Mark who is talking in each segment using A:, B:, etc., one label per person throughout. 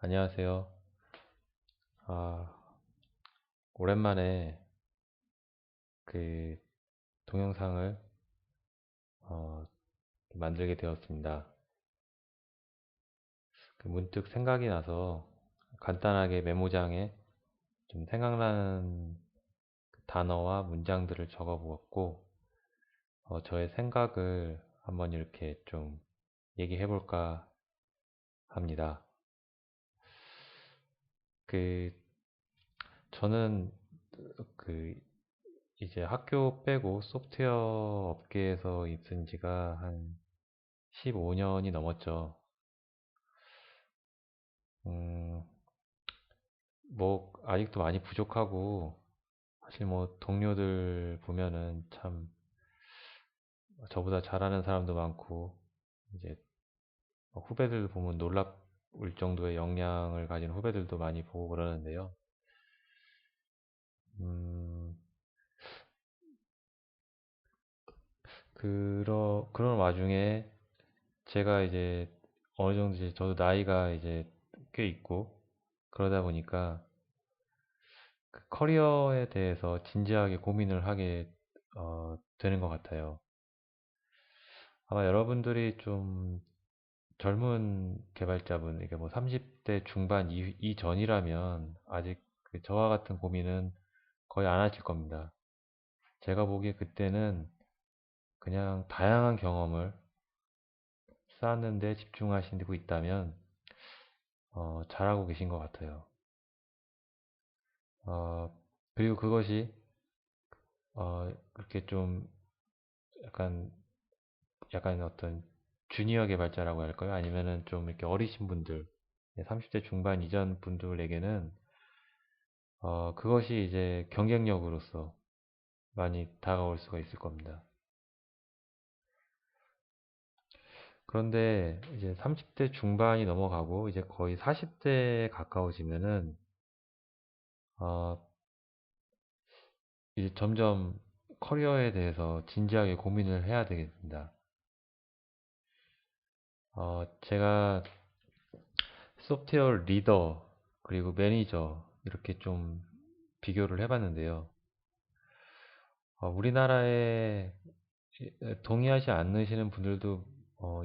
A: 안녕하세요. 아, 오랜만에 그 동영상을 어, 만들게 되었습니다. 문득 생각이 나서 간단하게 메모장에 좀 생각나는 단어와 문장들을 적어 보았고, 저의 생각을 한번 이렇게 좀 얘기해 볼까 합니다. 그, 저는 그 이제 학교 빼고 소프트웨어 업계에서 있은 지가 한 15년이 넘었죠. 음, 뭐, 아직도 많이 부족하고, 사실 뭐, 동료들 보면은 참, 저보다 잘하는 사람도 많고, 이제, 뭐 후배들 보면 놀랍을 정도의 역량을 가진 후배들도 많이 보고 그러는데요. 음, 그런 와중에, 제가 이제, 어느 정도 이제, 저도 나이가 이제 꽤 있고, 그러다 보니까, 그 커리어에 대해서 진지하게 고민을 하게, 되는 것 같아요. 아마 여러분들이 좀 젊은 개발자분, 이게 뭐 30대 중반 이전이라면 아직 저와 같은 고민은 거의 안 하실 겁니다. 제가 보기에 그때는 그냥 다양한 경험을 쌓는데 집중하시고 있다면 잘하고 계신 것 같아요. 어, 그리고 그것이 그렇게 좀 약간 어떤 주니어 개발자라고 할까요? 아니면은 좀 이렇게 어리신 분들, 30대 중반 이전 분들에게는 그것이 이제 경쟁력으로서 많이 다가올 수가 있을 겁니다. 그런데 이제 30대 중반이 넘어가고 이제 거의 40대에 가까워지면은 어, 이제 점점 커리어에 대해서 진지하게 고민을 해야 되겠습니다. 제가 소프트웨어 리더 그리고 매니저 이렇게 좀 비교를 해봤는데요. 우리나라에 동의하지 않으시는 분들도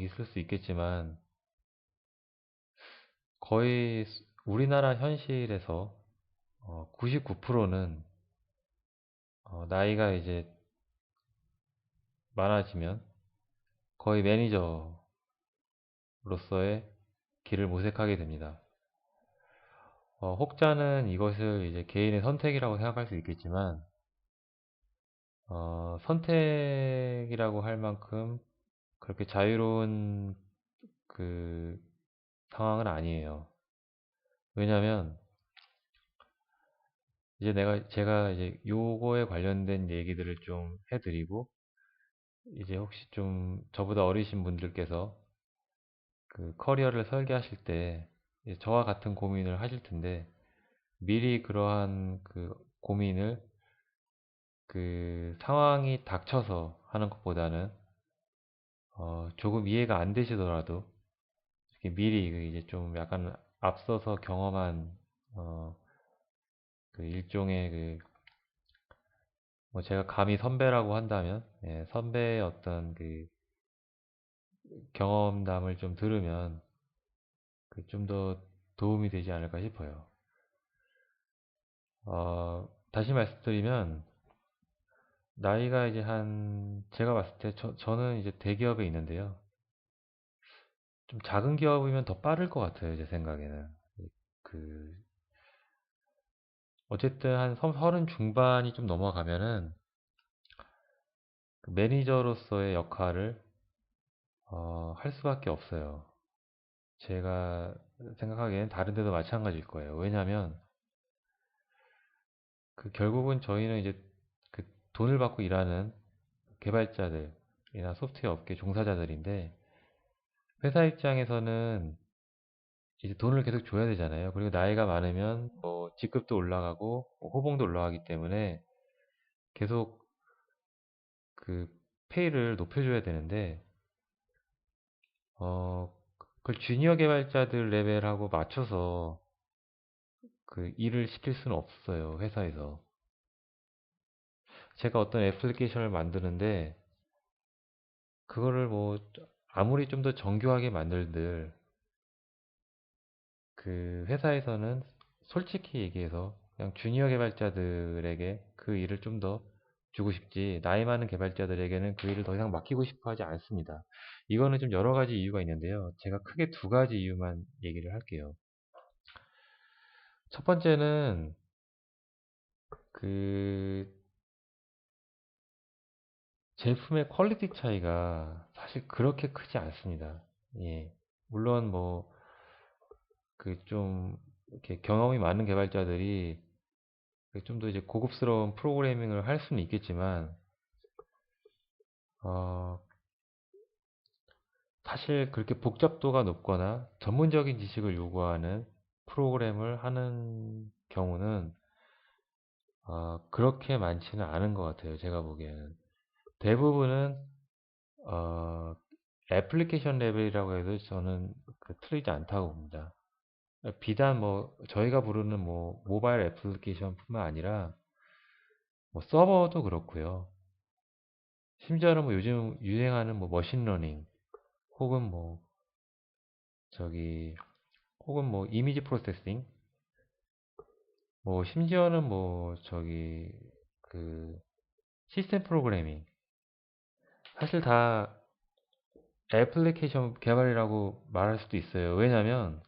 A: 있을 수 있겠지만 거의 우리나라 현실에서 99%는 나이가 이제 많아지면 거의 매니저로서의 길을 모색하게 됩니다. 혹자는 이것을 이제 개인의 선택이라고 생각할 수 있겠지만, 선택이라고 할 만큼 그렇게 자유로운 그 상황은 아니에요. 왜냐면, 이제 제가 이제 요거에 관련된 얘기들을 좀 해드리고, 이제 혹시 좀 저보다 어리신 분들께서 그 커리어를 설계하실 때 저와 같은 고민을 하실 텐데 미리 그러한 그 고민을 그 상황이 닥쳐서 하는 것보다는 조금 이해가 안 되시더라도 이렇게 미리 그 이제 좀 약간 앞서서 경험한 어, 그 일종의 뭐 제가 감히 선배라고 한다면 선배의 어떤 그 경험담을 좀 들으면 좀 더 도움이 되지 않을까 싶어요. 다시 말씀드리면 나이가 이제 제가 봤을 때, 저는 이제 대기업에 있는데요. 좀 작은 기업이면 더 빠를 것 같아요, 제 생각에는. 그, 어쨌든 한 서른 중반이 좀 넘어가면은, 그 매니저로서의 역할을, 할 수밖에 없어요. 제가 생각하기엔 다른 데도 마찬가지일 거예요. 왜냐면, 결국은 저희는 이제 그 돈을 받고 일하는 개발자들이나 소프트웨어 업계 종사자들인데, 회사 입장에서는 이제 돈을 계속 줘야 되잖아요. 그리고 나이가 많으면 뭐 직급도 올라가고 뭐 호봉도 올라가기 때문에 계속 그 페이를 높여줘야 되는데 어 그걸 주니어 개발자들 레벨하고 맞춰서 그 일을 시킬 수는 없어요, 회사에서. 제가 어떤 애플리케이션을 만드는데, 그거를 뭐, 아무리 좀 더 정교하게 만들들, 그 회사에서는 솔직히 얘기해서 그냥 주니어 개발자들에게 그 일을 좀 더 주고 싶지, 나이 많은 개발자들에게는 그 일을 더 이상 맡기고 싶어 하지 않습니다. 이거는 좀 여러 가지 이유가 있는데요. 제가 크게 두 가지 이유만 얘기를 할게요. 첫 번째는 그 제품의 퀄리티 차이가 사실 그렇게 크지 않습니다. 예. 물론 뭐 그 좀 이렇게 경험이 많은 개발자들이 좀 더 이제 고급스러운 프로그래밍을 할 수는 있겠지만, 어, 사실 그렇게 복잡도가 높거나 전문적인 지식을 요구하는 프로그램을 하는 경우는 그렇게 많지는 않은 것 같아요. 제가 보기에는. 대부분은 어, 애플리케이션 레벨이라고 해도 저는 틀리지 않다고 봅니다. 비단 뭐 저희가 부르는 뭐 모바일 애플리케이션뿐만 아니라 뭐 서버도 그렇고요. 심지어는 뭐 요즘 유행하는 뭐 머신러닝 혹은 뭐 저기 혹은 뭐 이미지 프로세싱, 뭐 심지어는 뭐 저기 그 시스템 프로그래밍, 사실 다 애플리케이션 개발이라고 말할 수도 있어요. 왜냐면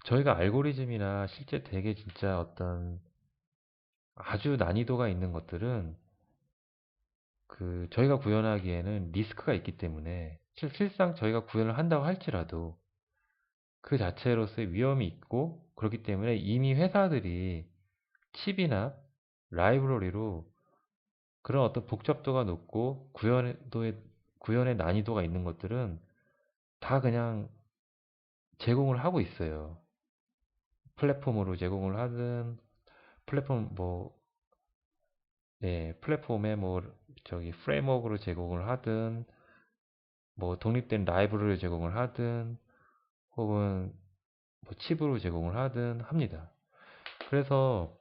A: 저희가 알고리즘이나 실제 되게 진짜 어떤 아주 난이도가 있는 것들은 그 저희가 구현하기에는 리스크가 있기 때문에, 실상 저희가 구현을 한다고 할지라도 그 자체로서의 위험이 있고, 그렇기 때문에 이미 회사들이 칩이나 라이브러리로 그런 어떤 복잡도가 높고 구현의 난이도가 있는 것들은 다 그냥 제공을 하고 있어요. 플랫폼으로 제공을 하든, 플랫폼 뭐, 예, 플랫폼에 뭐 저기 프레임워크로 제공을 하든, 뭐 독립된 라이브러리를 제공을 하든, 혹은 뭐 칩으로 제공을 하든 합니다. 그래서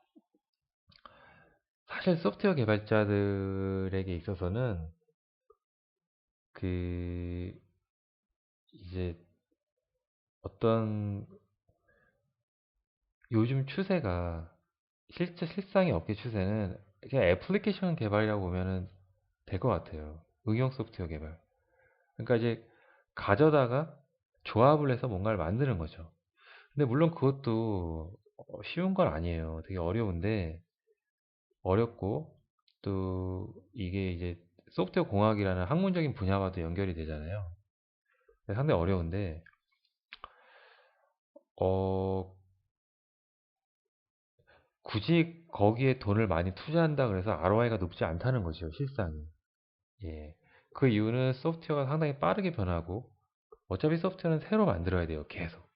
A: 사실 소프트웨어 개발자들에게 있어서는 그 이제 어떤 요즘 추세가, 실제 실상의 업계 추세는 그냥 애플리케이션 개발이라고 보면은 될 것 같아요. 응용 소프트웨어 개발. 그러니까 이제 가져다가 조합을 해서 뭔가를 만드는 거죠. 근데 물론 그것도 쉬운 건 아니에요. 되게 어려운데, 어렵고 또 이게 이제 소프트웨어 공학이라는 학문적인 분야와도 연결이 되잖아요. 상당히 어려운데, 어, 굳이 거기에 돈을 많이 투자한다 그래서 ROI가 높지 않다는 거죠, 실상이. 예. 그 이유는 소프트웨어가 상당히 빠르게 변하고, 어차피 소프트웨어는 새로 만들어야 돼요, 계속.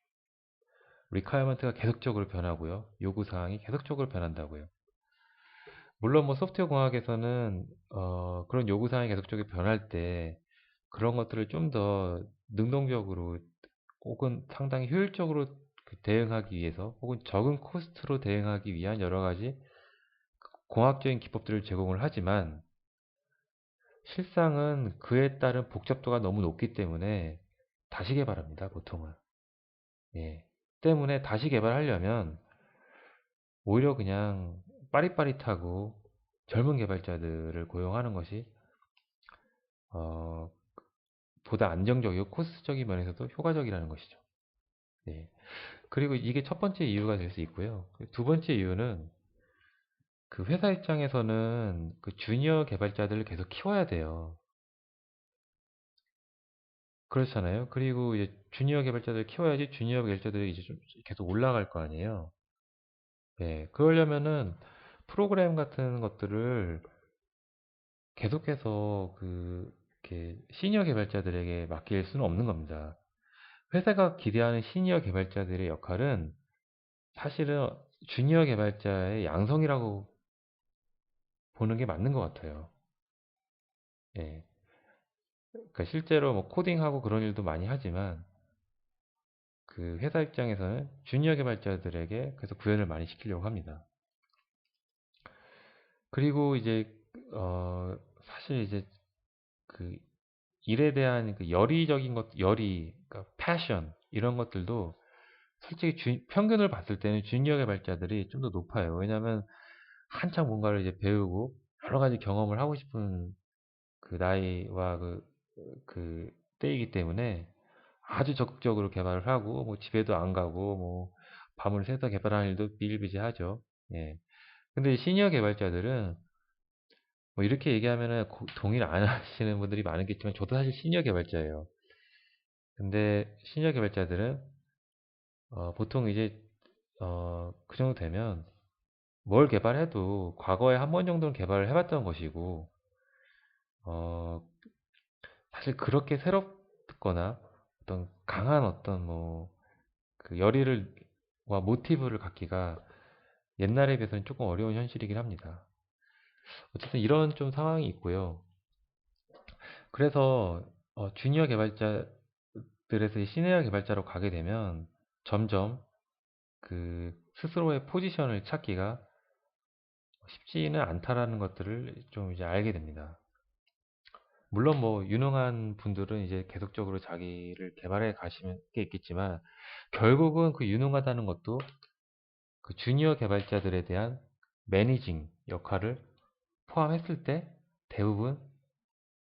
A: 리퀘어먼트가 계속적으로 변하고요. 요구사항이 계속적으로 변한다고요. 물론 뭐 소프트웨어 공학에서는 그런 요구사항이 계속적으로 변할 때 그런 것들을 좀 더 능동적으로 혹은 상당히 효율적으로 대응하기 위해서, 혹은 적은 코스트로 대응하기 위한 여러 가지 공학적인 기법들을 제공을 하지만, 실상은 그에 따른 복잡도가 너무 높기 때문에 다시 개발합니다, 보통은. 예. 때문에 다시 개발하려면 오히려 그냥 빠릿빠릿하고 젊은 개발자들을 고용하는 것이 어, 보다 안정적이고 코스트적인 면에서도 효과적이라는 것이죠. 예. 그리고 이게 첫 번째 이유가 될 수 있고요. 두 번째 이유는 그 회사 입장에서는 그 주니어 개발자들을 계속 키워야 돼요. 그렇잖아요. 그리고 이제 주니어 개발자들 키워야지 주니어 개발자들이 이제 좀 계속 올라갈 거 아니에요. 예. 그러려면은 프로그램 같은 것들을 계속해서 이렇게 시니어 개발자들에게 맡길 수는 없는 겁니다. 회사가 기대하는 시니어 개발자들의 역할은 사실은 주니어 개발자의 양성이라고 보는 게 맞는 것 같아요. 예. 그러니까 실제로 뭐 코딩하고 그런 일도 많이 하지만, 그 회사 입장에서는 주니어 개발자들에게 그래서 구현을 많이 시키려고 합니다. 그리고 이제 사실 이제 그 일에 대한 그 열의적인 것, 그러니까 패션 이런 것들도 솔직히 평균을 봤을 때는 주니어 개발자들이 좀 더 높아요. 왜냐하면 한창 뭔가를 이제 배우고 여러 가지 경험을 하고 싶은 그 나이와 그 때이기 때문에 아주 적극적으로 개발을 하고 뭐 집에도 안 가고 뭐 밤을 새서 개발하는 일도 비일비재하죠. 예. 근데 시니어 개발자들은 뭐 이렇게 얘기하면은 동의를 안 하시는 분들이 많겠지만 저도 사실 시니어 개발자예요. 근데 시니어 개발자들은 보통 이제 그 정도 되면 뭘 개발해도 과거에 한 번 정도는 개발을 해봤던 것이고 어, 사실 그렇게 새롭거나 어떤 강한 어떤 뭐 그 열의를 와 모티브를 갖기가 옛날에 비해서는 조금 어려운 현실이긴 합니다. 어쨌든 이런 좀 상황이 있고요. 그래서 주니어 개발자들에서 이 시니어 개발자로 가게 되면 점점 그 스스로의 포지션을 찾기가 쉽지는 않다라는 것들을 좀 이제 알게 됩니다. 물론 뭐 유능한 분들은 이제 계속적으로 자기를 개발해 가시는 게 있겠지만 결국은 그 유능하다는 것도 그 주니어 개발자들에 대한 매니징 역할을 포함했을 때 대부분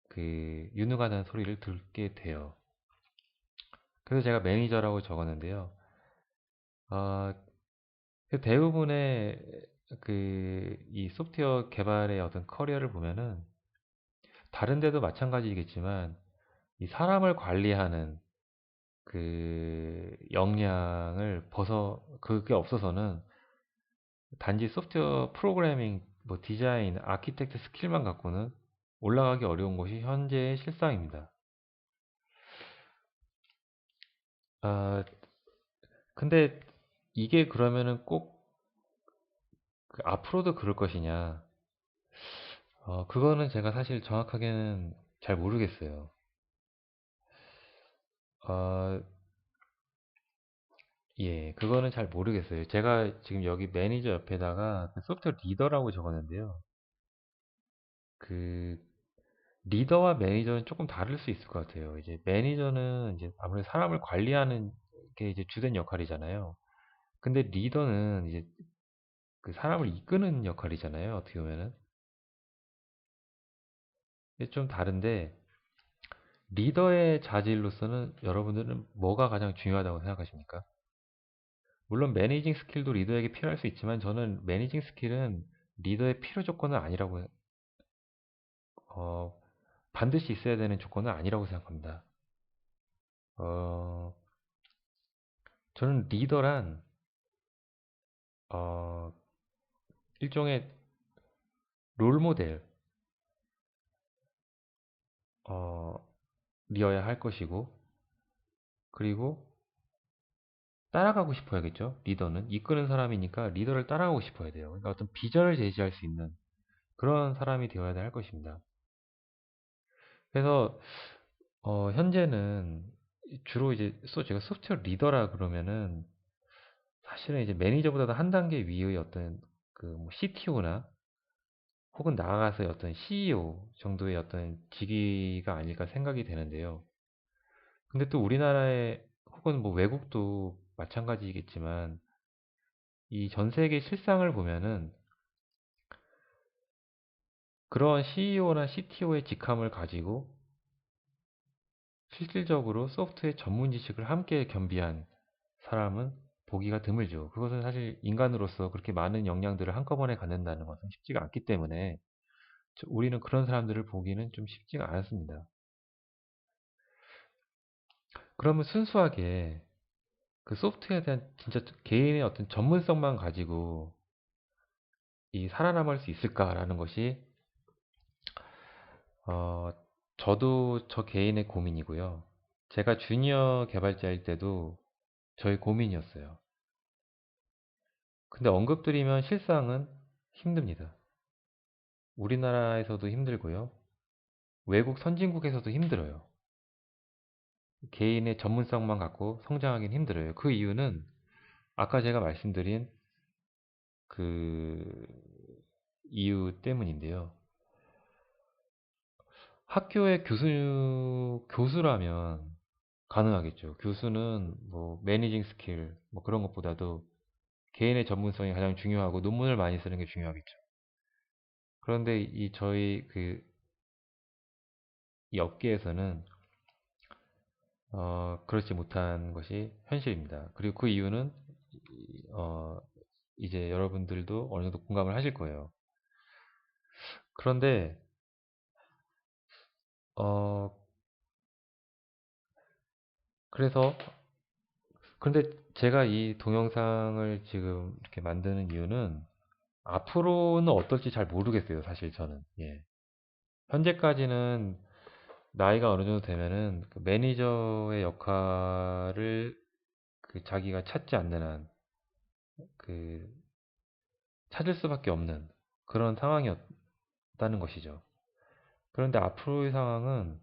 A: 그 유능하다는 소리를 듣게 돼요. 그래서 제가 매니저라고 적었는데요. 어, 그 대부분의 그 이 소프트웨어 개발의 어떤 커리어를 보면은 다른 데도 마찬가지겠지만 이 사람을 관리하는 그 역량을 그게 없어서는 단지 소프트웨어 프로그래밍, 뭐 디자인, 아키텍트 스킬만 갖고는 올라가기 어려운 것이 현재의 실상입니다. 아, 근데 이게 그러면은 꼭그 앞으로도 그럴 것이냐? 그거는 제가 사실 정확하게는 잘 모르겠어요. 어, 예, 그거는 잘 모르겠어요. 제가 지금 여기 매니저 옆에다가 그 소프트웨어 리더라고 적었는데요. 그 리더와 매니저는 조금 다를 수 있을 것 같아요. 이제 매니저는 이제 아무래도 사람을 관리하는 게 이제 주된 역할이잖아요. 근데 리더는 이제 그 사람을 이끄는 역할이잖아요. 어떻게 보면은. 이게 좀 다른데 리더의 자질로서는 여러분들은 뭐가 가장 중요하다고 생각하십니까? 물론 매니징 스킬도 리더에게 필요할 수 있지만 저는 매니징 스킬은 리더의 필요 조건은 아니라고 어, 반드시 있어야 되는 조건은 아니라고 생각합니다. 어, 저는 리더란 어, 일종의 롤 모델 어, 이어야 할 것이고 그리고 따라가고 싶어야겠죠. 리더는 이끄는 사람이니까 리더를 따라가고 싶어야 돼요. 그러니까 어떤 비전을 제시할 수 있는 그런 사람이 되어야 할 것입니다. 그래서 현재는 주로 이제 제가 소프트웨어 리더라 그러면은 사실은 이제 매니저보다도 한 단계 위의 어떤 그뭐 CTO나 혹은 나아가서 어떤 CEO 정도의 어떤 직위가 아닐까 생각이 되는데요. 근데 또 우리나라에 혹은 뭐 외국도 마찬가지겠지만 이 전 세계 실상을 보면은 그런 CEO나 CTO의 직함을 가지고 실질적으로 소프트웨어 전문 지식을 함께 겸비한 사람은 보기가 드물죠. 그것은 사실 인간으로서 그렇게 많은 역량들을 한꺼번에 갖는다는 것은 쉽지가 않기 때문에 우리는 그런 사람들을 보기는 좀 쉽지가 않았습니다. 그러면 순수하게 그 소프트웨어에 대한 진짜 개인의 어떤 전문성만 가지고 이 살아남을 수 있을까라는 것이 어, 저도 저 개인의 고민이고요. 제가 주니어 개발자일 때도 저의 고민이었어요. 근데 언급드리면 실상은 힘듭니다. 우리나라에서도 힘들고요. 외국 선진국에서도 힘들어요. 개인의 전문성만 갖고 성장하기는 힘들어요. 그 이유는 아까 제가 말씀드린 그 이유 때문인데요. 학교의 교수라면 가능하겠죠. 교수는 뭐 매니징 스킬 뭐 그런 것보다도 개인의 전문성이 가장 중요하고 논문을 많이 쓰는 게 중요하겠죠. 그런데 저희 이 업계에서는 그렇지 못한 것이 현실입니다. 그리고 그 이유는 어, 이제 여러분들도 어느 정도 공감을 하실 거예요. 그런데 어, 그래서 근데 제가 이 동영상을 지금 이렇게 만드는 이유는 앞으로는 어떨지 잘 모르겠어요, 사실 저는. 예. 현재까지는 나이가 어느 정도 되면은 그 매니저의 역할을 자기가 찾지 않는 한 그 찾을 수밖에 없는 그런 상황이었다는 것이죠. 그런데 앞으로의 상황은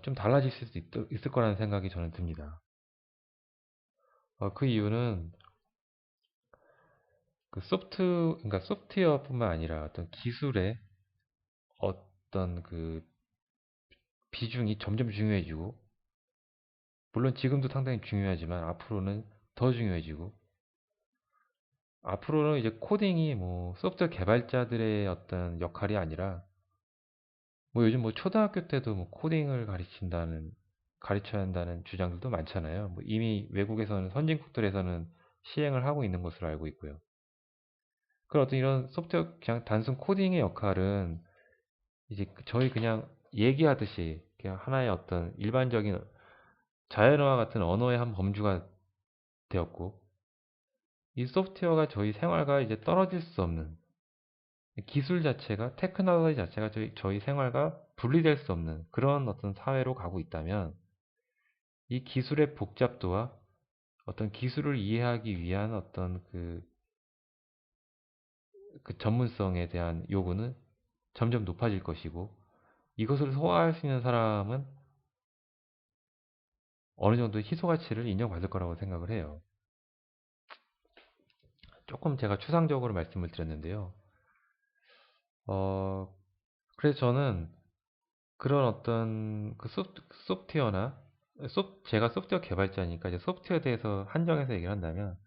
A: 좀 달라질 수도 있을 거라는 생각이 저는 듭니다. 그 이유는 그러니까 소프트웨어뿐만 아니라 어떤 기술의 어떤 비중이 점점 중요해지고, 물론 지금도 상당히 중요하지만 앞으로는 더 중요해지고, 앞으로는 이제 코딩이 뭐 소프트웨어 개발자들의 어떤 역할이 아니라 뭐 요즘 뭐 초등학교 때도 뭐 코딩을 가르쳐야 한다는 주장들도 많잖아요. 뭐 이미 외국에서는 선진국들에서는 시행을 하고 있는 것으로 알고 있고요. 그런 어떤 이런 소프트웨어 그냥 단순 코딩의 역할은 이제 저희 그냥 얘기하듯이 그냥 하나의 어떤 일반적인 자연어와 같은 언어의 한 범주가 되었고, 이 소프트웨어가 저희 생활과 이제 떨어질 수 없는 기술 자체가 테크놀로지 자체가 저희 생활과 분리될 수 없는 그런 어떤 사회로 가고 있다면, 이 기술의 복잡도와 어떤 기술을 이해하기 위한 어떤 그 전문성에 대한 요구는 점점 높아질 것이고, 이것을 소화할 수 있는 사람은 어느 정도 희소 가치를 인정받을 거라고 생각을 해요. 조금 제가 추상적으로 말씀을 드렸는데요. 어, 그래서 저는 그런 어떤 소프트웨어나 제가 소프트웨어 개발자니까 이제 소프트웨어에 대해서 한정해서 얘기를 한다면,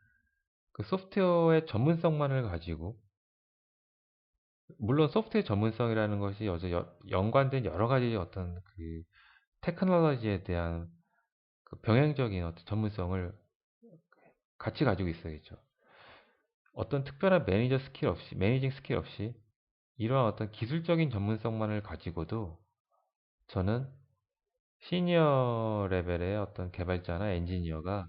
A: 그 소프트웨어의 전문성만을 가지고, 물론 소프트웨어 전문성이라는 것이 연관된 여러 가지 어떤 테크놀로지에 대한 병행적인 어떤 전문성을 같이 가지고 있어야겠죠. 어떤 특별한 매니징 스킬 없이 이러한 어떤 기술적인 전문성만을 가지고도 저는 시니어 레벨의 어떤 개발자나 엔지니어가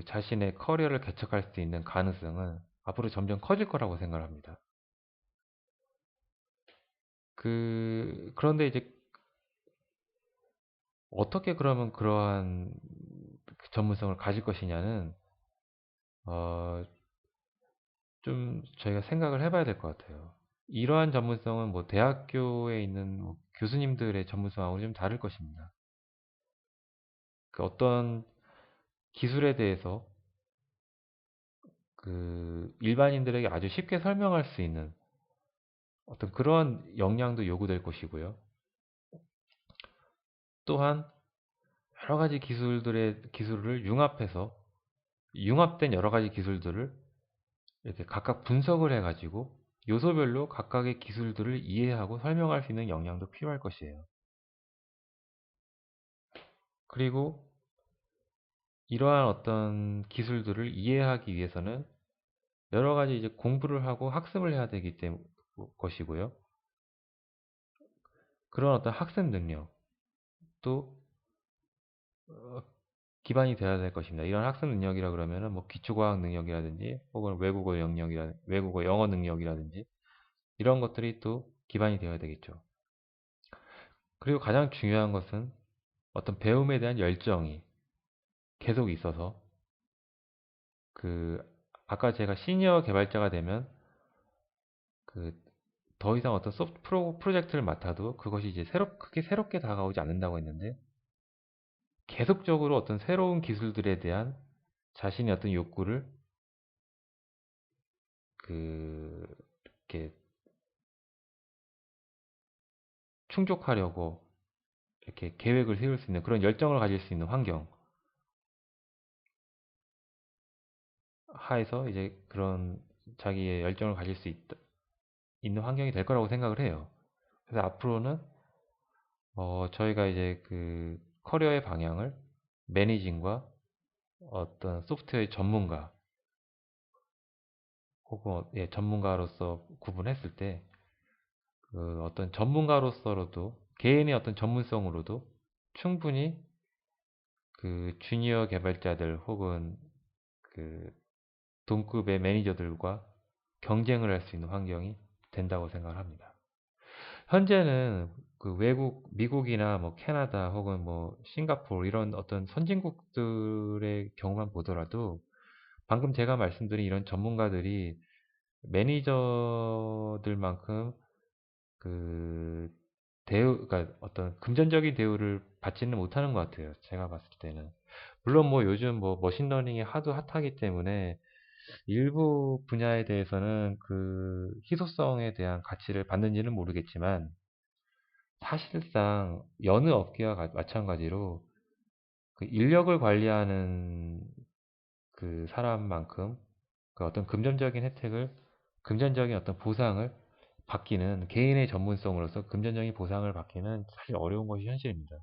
A: 자신의 커리어를 개척할 수 있는 가능성은 앞으로 점점 커질 거라고 생각을 합니다. 그런데 이제 어떻게 그러면 그러한 전문성을 가질 것이냐는, 어, 좀 저희가 생각을 해봐야 될 것 같아요. 이러한 전문성은 뭐 대학교에 있는 뭐 교수님들의 전문성하고는 좀 다를 것입니다. 어떤 기술에 대해서 일반인들에게 아주 쉽게 설명할 수 있는 어떤 그런 역량도 요구될 것이고요. 또한 여러 가지 기술을 융합된 여러 가지 기술들을 이렇게 각각 분석을 해가지고 요소별로 각각의 기술들을 이해하고 설명할 수 있는 역량도 필요할 것이에요. 그리고 이러한 어떤 기술들을 이해하기 위해서는 여러 가지 이제 공부를 하고 학습을 해야 되기 때문 것이고요. 그런 어떤 학습 능력도 어, 기반이 되어야 될 것입니다. 이런 학습 능력이라 그러면은 뭐 기초과학 능력이라든지 혹은 외국어 영어 능력이라든지 이런 것들이 또 기반이 되어야 되겠죠. 그리고 가장 중요한 것은 어떤 배움에 대한 열정이 계속 있어서, 그 아까 제가 시니어 개발자가 되면 그 더 이상 어떤 소프트 프로젝트를 맡아도 그것이 이제 크게 새롭게 다가오지 않는다고 했는데, 계속적으로 어떤 새로운 기술들에 대한 자신의 어떤 욕구를 그 이렇게 충족하려고 이렇게 계획을 세울 수 있는 그런 열정을 가질 수 있는 환경 하에서 이제 그런 자기의 열정을 가질 수 있는 환경이 될 거라고 생각을 해요. 그래서 앞으로는 저희가 이제 그 커리어의 방향을 매니징과 어떤 소프트웨어 전문가 혹은 전문가로서 구분했을 때, 그 어떤 전문가로서로도 개인의 어떤 전문성으로도 충분히 그 주니어 개발자들 혹은 그 동급의 매니저들과 경쟁을 할 수 있는 환경이 된다고 생각을 합니다. 현재는 그 미국이나 뭐 캐나다 혹은 뭐 싱가포르 이런 어떤 선진국들의 경우만 보더라도 방금 제가 말씀드린 이런 전문가들이 매니저들만큼 그 그러니까 어떤 금전적인 대우를 받지는 못하는 것 같아요. 제가 봤을 때는. 물론 뭐 요즘 뭐 머신러닝이 하도 핫하기 때문에 일부 분야에 대해서는 그 희소성에 대한 가치를 받는지는 모르겠지만, 사실상 여느 업계와 마찬가지로 그 인력을 관리하는 그 사람만큼 그 어떤 금전적인 어떤 보상을 받기는, 개인의 전문성으로서 금전적인 보상을 받기는 사실 어려운 것이 현실입니다.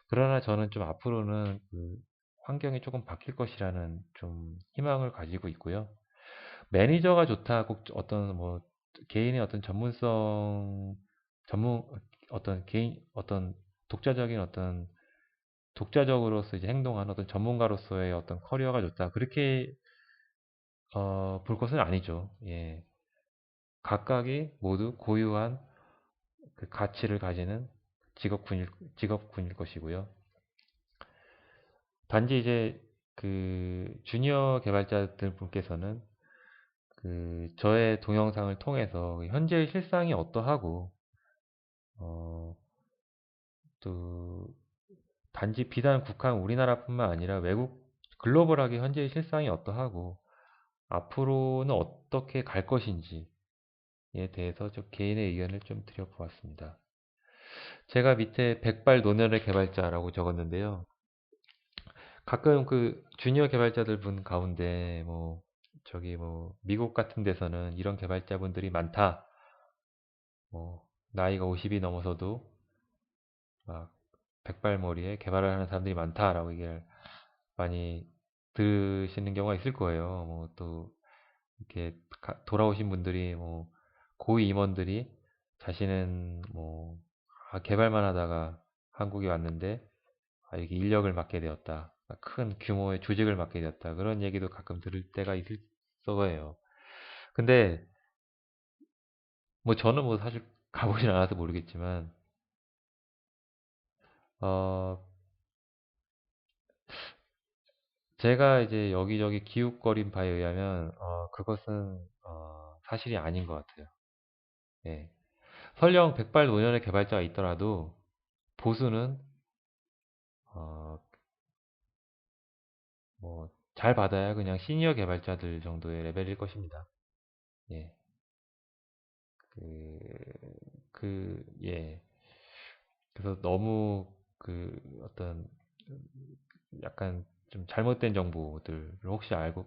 A: 그러나 저는 좀 앞으로는 그 환경이 조금 바뀔 것이라는 좀 희망을 가지고 있고요. 매니저가 좋다, 꼭 어떤 뭐 개인의 어떤 전문 어떤 개인 어떤 독자적인 어떤 독자적으로서 이제 행동하는 어떤 전문가로서의 어떤 커리어가 좋다, 그렇게 볼 것은 아니죠. 예. 각각이 모두 고유한 그 가치를 가지는 직업군일, 직업군일 것이고요. 단지 이제 그 주니어 개발자들 분께서는 그 저의 동영상을 통해서 현재의 실상이 어떠하고, 어, 또 단지 비단 국한 우리나라뿐만 아니라 외국 글로벌하게 현재의 실상이 어떠하고 앞으로는 어떻게 갈 것인지에 대해서 좀 개인의 의견을 좀 드려보았습니다. 제가 밑에 백발 노년의 개발자라고 적었는데요. 가끔 그 주니어 개발자들 분 가운데 뭐 저기 뭐 미국 같은 데서는 이런 개발자분들이 많다. 뭐 나이가 50이 넘어서도 막 백발머리에 개발을 하는 사람들이 많다라고 얘기를 많이 들으시는 경우가 있을 거예요. 뭐 또 이렇게 돌아오신 분들이 뭐 고위 임원들이 자신은 뭐 개발만 하다가 한국에 왔는데 이렇게 인력을 맡게 되었다, 큰 규모의 조직을 맡게 되었다, 그런 얘기도 가끔 들을 때가 있을 거예요. 근데 뭐 저는 뭐 사실 가보진 않아서 모르겠지만, 어 제가 이제 여기저기 기웃거린 바에 의하면 그것은 사실이 아닌 것 같아요. 예. 설령 백발 노년의 개발자가 있더라도 보수는 어, 뭐 잘 받아야 그냥 시니어 개발자들 정도의 레벨일 것입니다. 예. 예. 그래서 너무 그 어떤 약간 좀 잘못된 정보들을 혹시 알고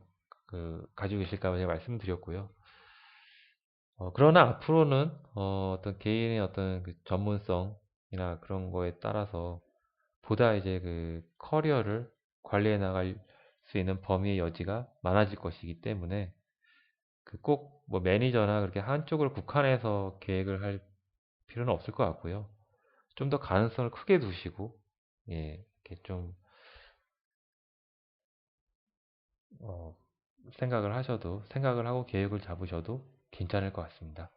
A: 가지고 계실까 봐 제가 말씀드렸고요. 그러나 앞으로는 떤 개인의 어떤 그 전문성이나 그런 거에 따라서 보다 이제 그 커리어를 관리해 나갈 수 있는 범위의 여지가 많아질 것이기 때문에, 그 꼭 뭐 매니저나 그렇게 한쪽을 국한해서 계획을 할 필요는 없을 것 같고요. 좀 더 가능성을 크게 두시고, 예, 이렇게 좀 어, 생각을 하고 계획을 잡으셔도 괜찮을 것 같습니다.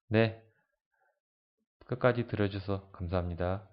A: 네, 끝까지 들어주셔서 감사합니다.